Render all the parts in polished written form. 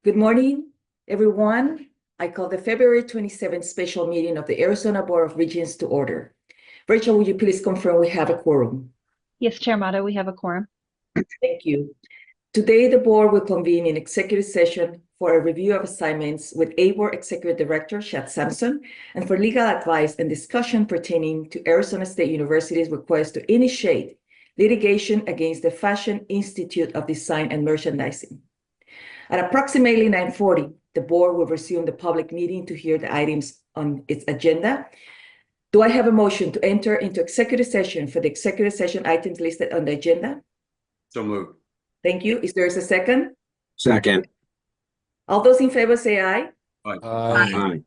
Good morning, everyone. I call the February 27th special meeting of the Arizona Board of Regents to order. Rachel, would you please confirm we have a quorum? Yes, Chair Mata, we have a quorum. Thank you. Today, the board will convene in executive session for a review of assignments with ABOR Executive Director Shad Sampson and for legal advice and discussion pertaining to Arizona State University's request to initiate litigation against the Fashion Institute of Design and Merchandising. At approximately 9:40, the board will resume the public meeting to hear the items on its agenda. Do I have a motion to enter into executive session for the executive session items listed on the agenda? So moved. Thank you. Is there a second? Second. All those in favor say aye. Aye.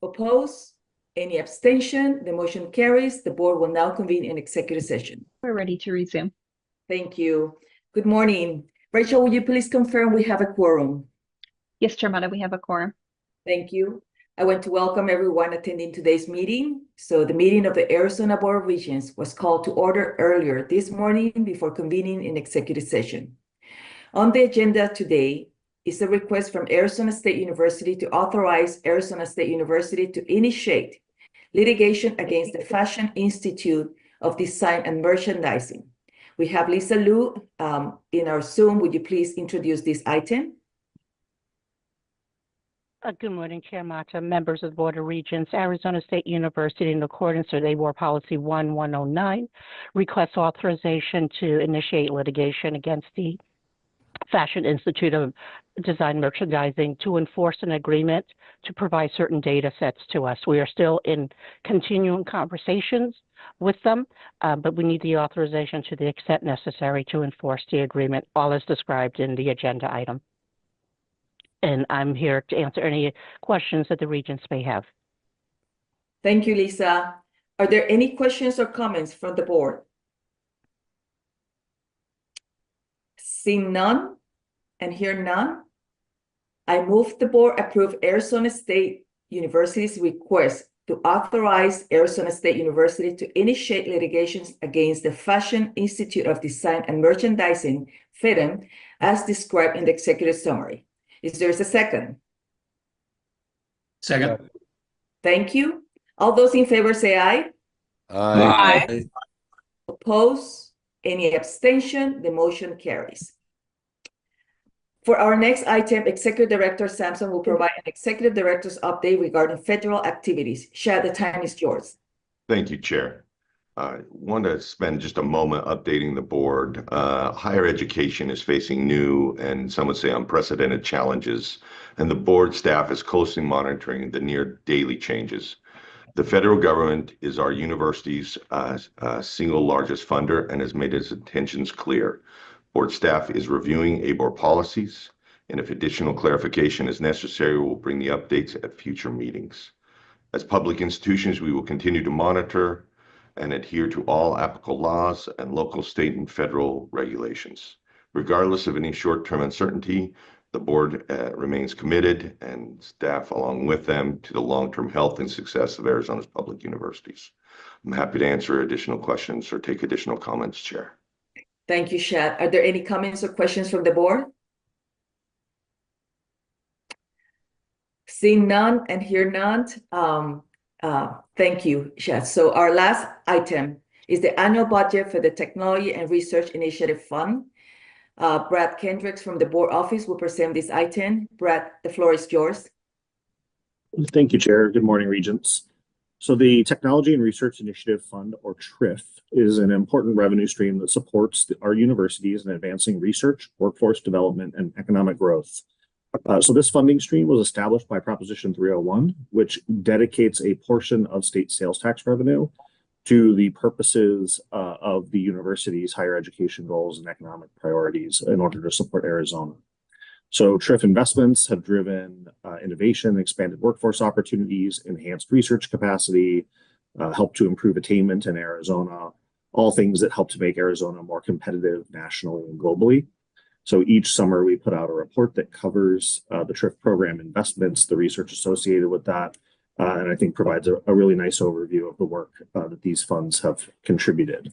Oppose? Any abstention? The motion carries. The board will now convene in executive session. We're ready to resume. Thank you. Good morning. Rachel, will you please confirm we have a quorum? Yes, Chair Mata, we have a quorum. Thank you. I want to welcome everyone attending today's meeting. So the meeting of the Arizona Board of Regents was called to order earlier this morning before convening in executive session. On the agenda today is a request from Arizona State University to authorize Arizona State University to initiate litigation against the Fashion Institute of Design and Merchandising. We have Lisa Liu in our Zoom. Would you please introduce this item? Good morning, Chair Mata, members of the Board of Regents. Arizona State University, in accordance with ABOR Policy 1109, requests authorization to initiate litigation against the Fashion Institute of Design Merchandising to enforce an agreement to provide certain data sets to us. We are still in continuing conversations with them, but we need the authorization to the extent necessary to enforce the agreement, all as described in the agenda item. And I'm here to answer any questions that the regents may have. Thank you, Lisa. Are there any questions or comments from the board? Seeing none and hear none, I move the board approve Arizona State University's request to authorize Arizona State University to initiate litigations against the Fashion Institute of Design and Merchandising, FIDM, as described in the executive summary. Is there a second? Second. Thank you. All those in favor say aye. Aye. Oppose? Any abstention? The motion carries. For our next item, Executive Director Sampson will provide an Executive Director's update regarding federal activities. Shad, the time is yours. Thank you, Chair. I want to spend just a moment updating the board. Higher education is facing new and some would say unprecedented challenges, and the board staff is closely monitoring the near daily changes. The federal government is our university's single largest funder and has made its intentions clear. Board staff is reviewing ABOR policies, and if additional clarification is necessary, we'll bring the updates at future meetings. As public institutions, we will continue to monitor and adhere to all applicable laws and local, state, and federal regulations. Regardless of any short-term uncertainty, the board remains committed, and staff along with them, to the long-term health and success of Arizona's public universities. I'm happy to answer additional questions or take additional comments, Chair. Thank you, Shad. Are there any comments or questions from the board? Seeing none and hear none, thank you, Shad. So our last item is the annual budget for the Technology and Research Initiative Fund. Brad Kendricks from the board office will present this item. Brad, the floor is yours. Thank you, Chair. Good morning, Regents. So the Technology and Research Initiative Fund, or TRIF, is an important revenue stream that supports our universities in advancing research, workforce development, and economic growth. So this funding stream was established by Proposition 301, which dedicates a portion of state sales tax revenue to the purposes of the university's higher education goals and economic priorities in order to support Arizona. So TRIF investments have driven innovation, expanded workforce opportunities, enhanced research capacity, helped to improve attainment in Arizona, all things that help to make Arizona more competitive nationally and globally. So each summer we put out a report that covers the TRIF program investments, the research associated with that, and I think provides a really nice overview of the work that these funds have contributed.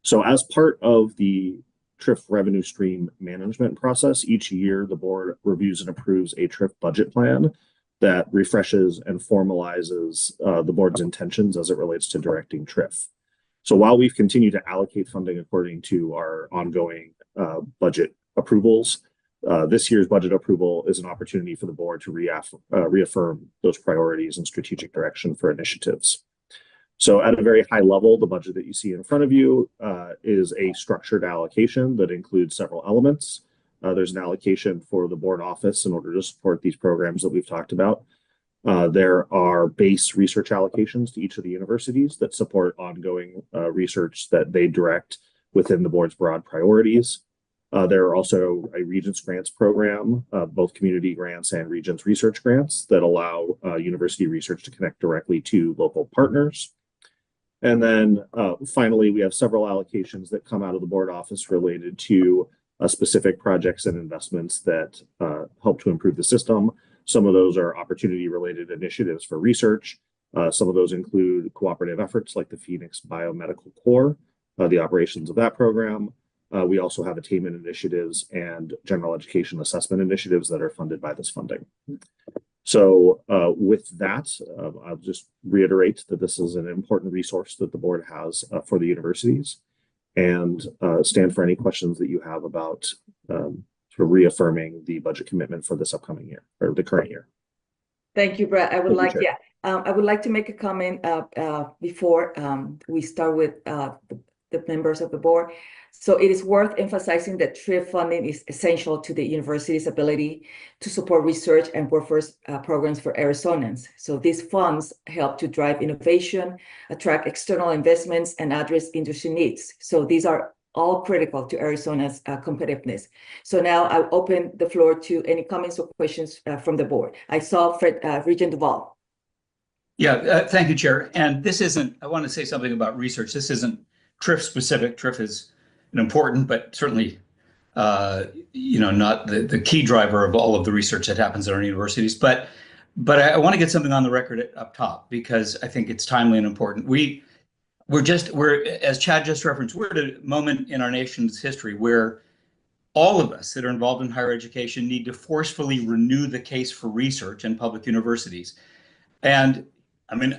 So as part of the TRIF revenue stream management process. Each year, the board reviews and approves a TRIF budget plan that refreshes and formalizes the board's intentions as it relates to directing TRIF. So while we've continued to allocate funding according to our ongoing budget approvals, this year's budget approval is an opportunity for the board to reaffirm those priorities and strategic direction for initiatives. So at a very high level, the budget that you see in front of you is a structured allocation that includes several elements. There's an allocation for the board office in order to support these programs that we've talked about. There are base research allocations to each of the universities that support ongoing research that they direct within the board's broad priorities. There are also a Regents Grants program, both community grants and Regents research grants that allow university research to connect directly to local partners. And then finally, we have several allocations that come out of the board office related to specific projects and investments that help to improve the system. Some of those are opportunity-related initiatives for research. Some of those include cooperative efforts like the Phoenix Biomedical Corps, the operations of that program. We also have attainment initiatives and general education assessment initiatives that are funded by this funding. So with that, I'll just reiterate that this is an important resource that the board has for the universities, and stand for any questions that you have about sort of reaffirming the budget commitment for this upcoming year or the current year. Thank you, Brad. I would like to make a comment before we start with the members of the board. So it is worth emphasizing that TRIF funding is essential to the university's ability to support research and workforce programs for Arizonans. So these funds help to drive innovation, attract external investments, and address industry needs. So these are all critical to Arizona's competitiveness. So now I'll open the floor to any comments or questions from the board. I saw Regent Duvall. Yeah, thank you, Chair. And this isn't, I want to say something about research. This isn't TRIF specific. TRIF is an important, but certainly, not the key driver of all of the research that happens at our universities. But I want to get something on the record up top because I think it's timely and important. We're as Chad just referenced, we're at a moment in our nation's history where all of us that are involved in higher education need to forcefully renew the case for research in public universities. And I mean,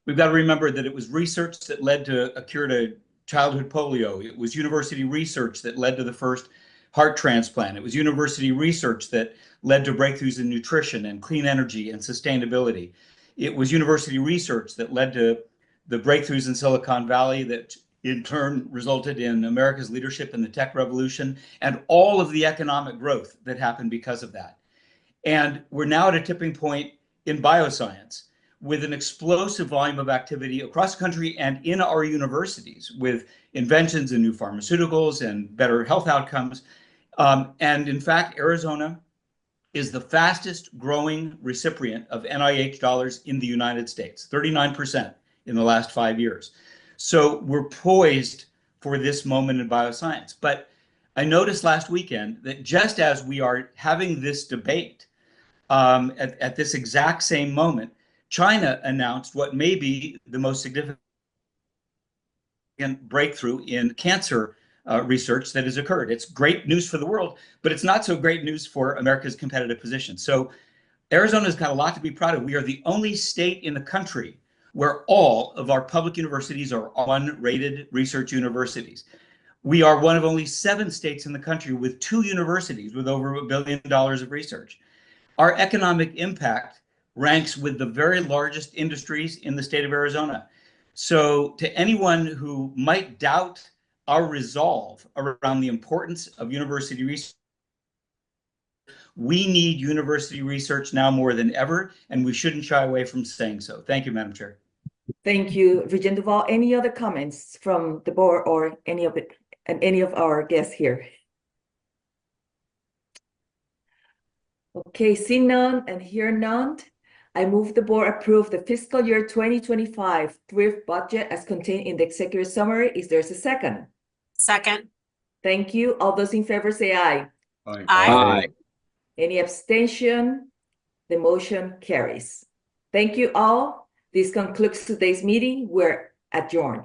we've got to remember that it was research that led to a cure to childhood polio. It was university research that led to the first heart transplant. It was university research that led to breakthroughs in nutrition and clean energy and sustainability. It was university research that led to the breakthroughs in Silicon Valley that in turn resulted in America's leadership in the tech revolution and all of the economic growth that happened because of that. And we're now at a tipping point in bioscience with an explosive volume of activity across the country and in our universities with inventions and new pharmaceuticals and better health outcomes. And in fact, Arizona is the fastest growing recipient of NIH dollars in the United States, 39% in the last 5 years. So we're poised for this moment in bioscience. But I noticed last weekend that just as we are having this debate at this exact same moment, China announced what may be the most significant breakthrough in cancer research that has occurred. It's great news for the world, but it's not so great news for America's competitive position. So Arizona's got a lot to be proud of. We are the only state in the country where all of our public universities are unrated research universities. We are one of only 7 states in the country with 2 universities with over $1 billion of research. Our economic impact ranks with the very largest industries in the state of Arizona. So to anyone who might doubt our resolve around the importance of university research, we need university research now more than ever, and we shouldn't shy away from saying so. Thank you, Madam Chair. Thank you, Regent Duvall. Any other comments from the board or any of our guests here? Okay, see none and hear none. I move the board approve the fiscal year 2025 TRIF budget as contained in the executive summary. Is there a second? Second. Thank you. All those in favor say aye. Aye. Any abstention? The motion carries. Thank you all. This concludes today's meeting. We're adjourned.